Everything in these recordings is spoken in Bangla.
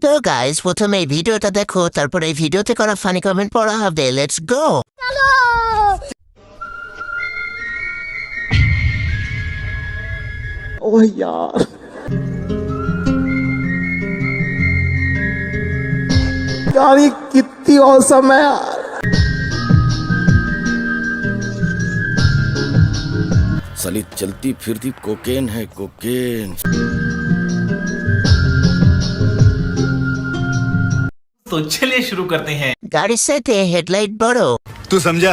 তো গাইস, প্রথমে এই ভিডিওটা দেখো, তারপর এই ভিডিওতে করা ফানি কমেন্ট পড়া হবে। Let's go. ओह यार यार ये कितनी औसम है यार। साली चलती फिरती कोकेन है कोकेन। तो चलिए शुरू करते हैं। গাড়ির সাথে হেডলাইট বড়, तू समझा?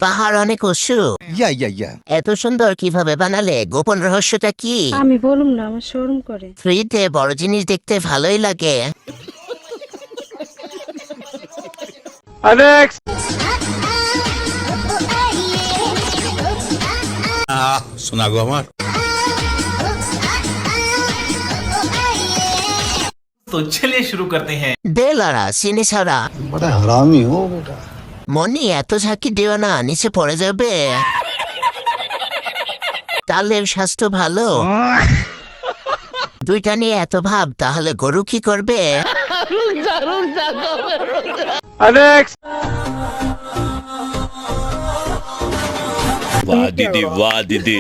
পাহাড় অনেক উঁচু। या এত সুন্দর কিভাবে বানালে? গোপন রহস্যটা কি? আমি বলুম না, আমার শরম করে। ফ্রিতে বড় জিনিস দেখতে ভালোই লাগে। सुना गो हमार। तो चलिए शुरू करते हैं। বেলারা চিনি ছাড়া। बड़ा हरामी हो बेटा। মনি এত ঝাঁকি দিও না, নিচে পড়ে যাবে। তালের স্বাস্থ্য ভালো। দুইটা নিয়ে এত ভাব, তাহলে গরু কি করবে? वाह दीदी वाह दीदी।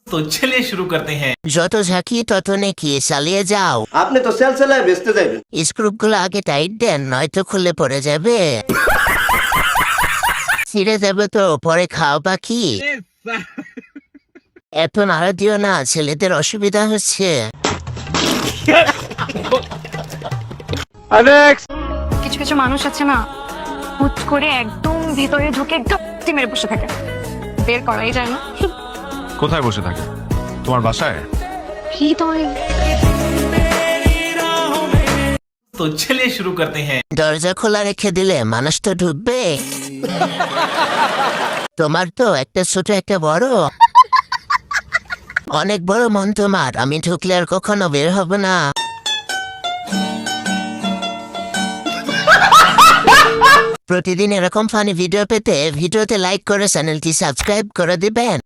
तो चलिए शुरू करते हैं। যত ঝাঁকি তত নাকি, চালিয়ে যাও। आपने तो सेल चलाए बेचते जाए। স্ক্রুপগুলো আগে টাইট দেন, নয়তো খুলে পড়ে যাবে। ছিঁড়ে যাবে তো, পরে খাও বাকি। এত নাড়া দিও না, ছেলেদের অসুবিধা হচ্ছে। কিছু কিছু মানুষ আছে না, হুট করে একদম ভিতরে ঢুকে ঘাপটি মেরে বসে থাকে, বের করাই যায় না। কোথায় বসে থাকে? তোমার বাসায়? হৃদয়। तो चलिए शुरू करते हैं। দরজা খোলা রেখে দিলে মানুষ তো ঢুকবে। তোমার তো একটা ছোট একটা বড়। অনেক বড় মন তোমার, আমি ঢুকলে আর কখনো বের হব না। প্রতিদিন এরকম ফানি ভিডিও পেতে ভিডিওতে লাইক করে চ্যানেলটি সাবস্ক্রাইব করে দিবেন।